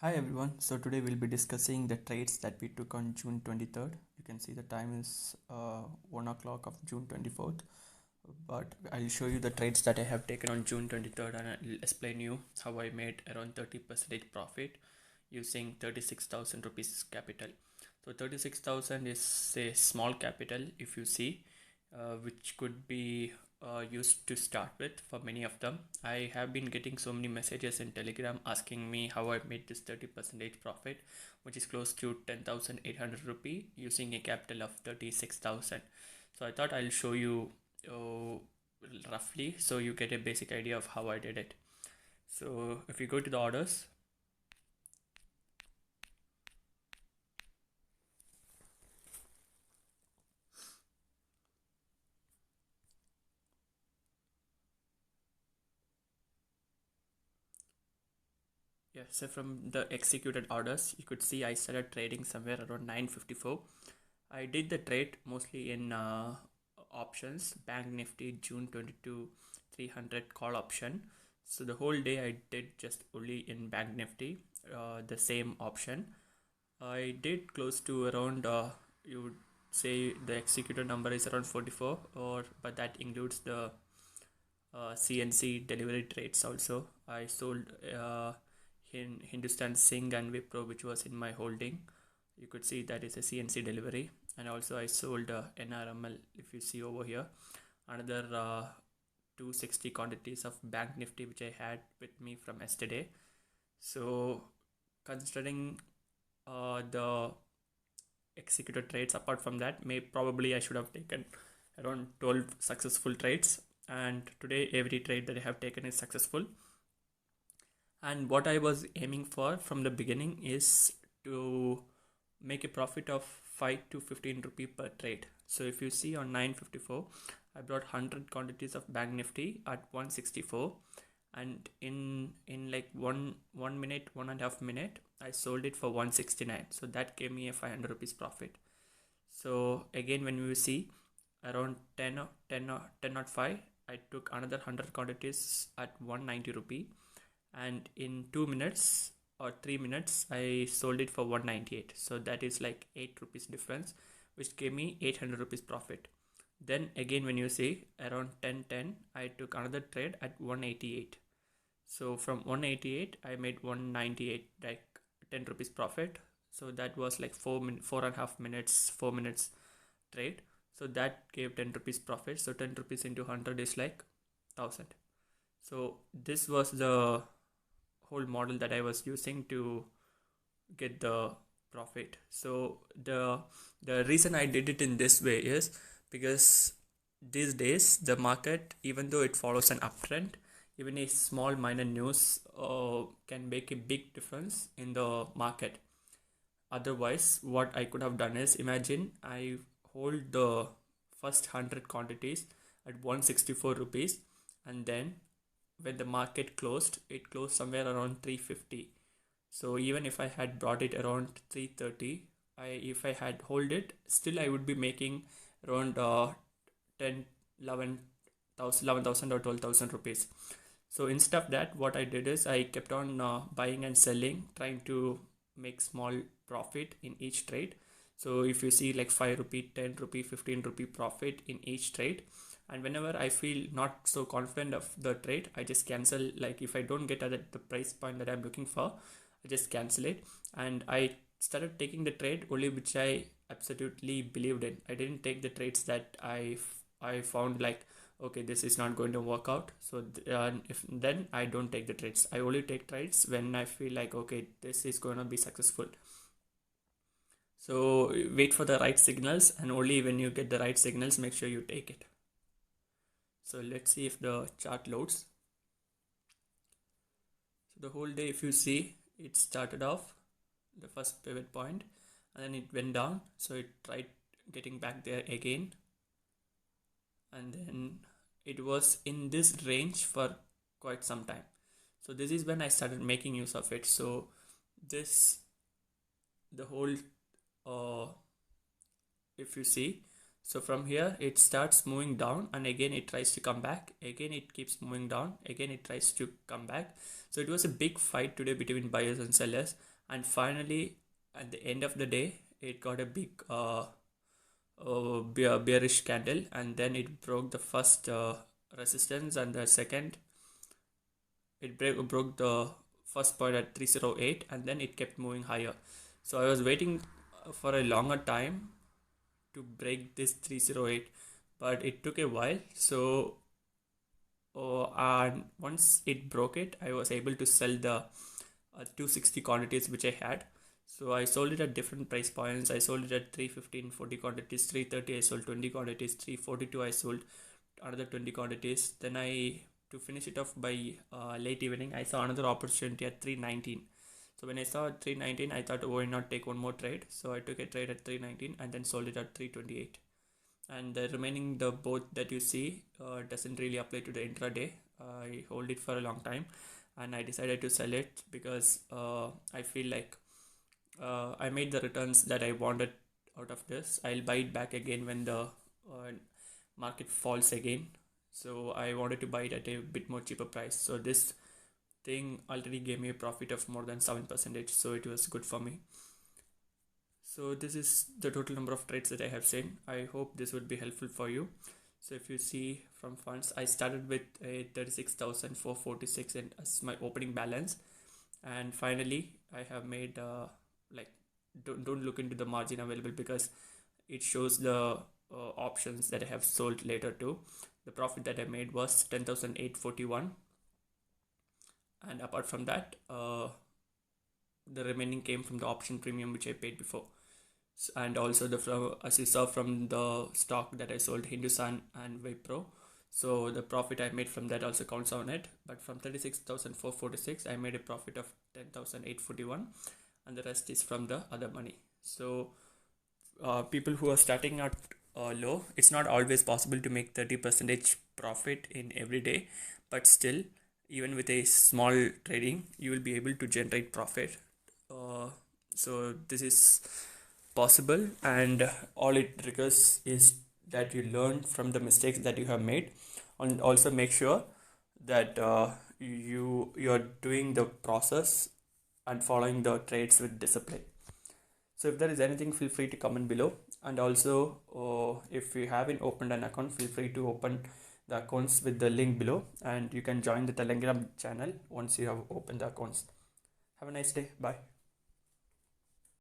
Hi everyone, so today we'll be discussing the trades that we took on June 23rd. You can see the time is 1 o'clock of June 24th, but I'll show you the trades that I have taken on June 23rd and I'll explain you how I made around 30% profit using 36,000 rupees capital. So 36,000 is a small capital if you see, which could be used to start with for many of them. I have been getting so many messages in Telegram asking me how I made this 30% profit, which is close to 10,800 rupee using a capital of 36,000. So I thought I'll show you roughly so you get a basic idea of how I did it. So if you go to the orders, yeah, so from the executed orders, you could see I started trading somewhere around 9:54. I did the trade mostly in options, Bank Nifty June 22 300 call option. So the whole day I did just only in Bank Nifty, the same option. I did close to around, you would say the executed number is around 44, or but that includes the CNC delivery trades also. I sold Hindustan Singh and Wipro, which was in my holding. You could see that is a CNC delivery, and also I sold NRML. If you see over here, another 260 quantities of Bank Nifty which I had with me from yesterday. So considering the executed trades, apart from that, probably I should have taken around 12 successful trades, and today every trade that I have taken is successful. And what I was aiming for from the beginning is to make a profit of 5 to 15 rupee per trade. So if you see on 9:54, I brought 100 quantities of Bank Nifty at 164, and in like one minute, 1.5 minute, I sold it for 169. So that gave me a 500 rupees profit. So again, when you see around 10:05, I took another 100 quantities at 190 rupee, and in 2 minutes or 3 minutes I sold it for 198. So that is like 8 rupees difference, which gave me 800 rupees profit. Then again, when you see around 10:10, I took another trade at 188. So from 188 I made 198, like 10 rupees profit. So that was like 4.5 minutes, 4 minutes trade. So that gave 10 rupees profit. So 10 rupees into 100 is like 1000. So this was the whole model that I was using to get the profit. So the reason I did it in this way is because these days the market, even though it follows an uptrend, even a small minor news can make a big difference in the market. Otherwise, what I could have done is, imagine I hold the first 100 quantities at 164 rupees, and then when the market closed, it closed somewhere around 350. So even if I had brought it around 330, if I had hold it, still I would be making around 10 11,000 or 12,000 rupees. So instead of that, what I did is I kept on buying and selling, trying to make small profit in each trade. So if you see like 5 rupee, 10 rupee, 15 rupee profit in each trade, and whenever I feel not so confident of the trade, I just cancel. Like if I don't get at the price point that I'm looking for, I just cancel it. And I started taking the trade only which I absolutely believed in. I didn't take the trades that I found like, okay, this is not going to work out. So if then I don't take the trades. I only take trades when I feel like, okay, this is going to be successful. So wait for the right signals, and only when you get the right signals, make sure you take it. So let's see if the chart loads. So the whole day, if you see, it started off the first pivot point and then it went down. So it tried getting back there again, and then it was in this range for quite some time. So this is when I started making use of it. So this, the whole if you see, So from here it starts moving down, and again it tries to come back, again it keeps moving down, again it tries to come back. So it was a big fight today between buyers and sellers, and finally at the end of the day it got a big bearish candle, and then it broke the first resistance, and the second it broke the first point at 308, and then it kept moving higher. So I was waiting for a longer time to break this 308, but it took a while. So and once it broke it, I was able to sell the 260 quantities which I had. So I sold it at different price points. I sold it at 315 40 quantities, 330 I sold 20 quantities, 342 I sold another 20 quantities. Then to finish it off by late evening, I saw another opportunity at 319. So when I saw 319, I thought, why not take one more trade? So I took a trade at 319 and then sold it at 328. And the remaining, the both that you see doesn't really apply to the intraday. I hold it for a long time, and I decided to sell it because I feel like I made the returns that I wanted out of this. I'll buy it back again when the market falls again. So I wanted to buy it at a bit more cheaper price. So this thing already gave me a profit of more than 7%, so it was good for me. So this is the total number of trades that I have seen. I hope this would be helpful for you. So if you see from funds, I started with a 36,446 as my opening balance, and finally I have made like don't look into the margin available because it shows the options that I have sold later too. The profit that I made was 10,841, and apart from that the remaining came from the option premium which I paid before. And also as you saw from the stock that I sold, Hindustan and Wipro, so the profit I made from that also counts on it. But from 36,446 I made a profit of 10,841, and the rest is from the other money. So people who are starting out low, it's not always possible to make 30% profit in every day, but still even with a small trading you will be able to generate profit. So this is possible, and all it requires is that you learn from the mistakes that you have made, and also make sure that you're doing the process and following the trades with discipline. So if there is anything, feel free to comment below, and also if you haven't opened an account, feel free to open the accounts with the link below, and you can join the Telegram channel once you have opened the accounts. Have a nice day. Bye.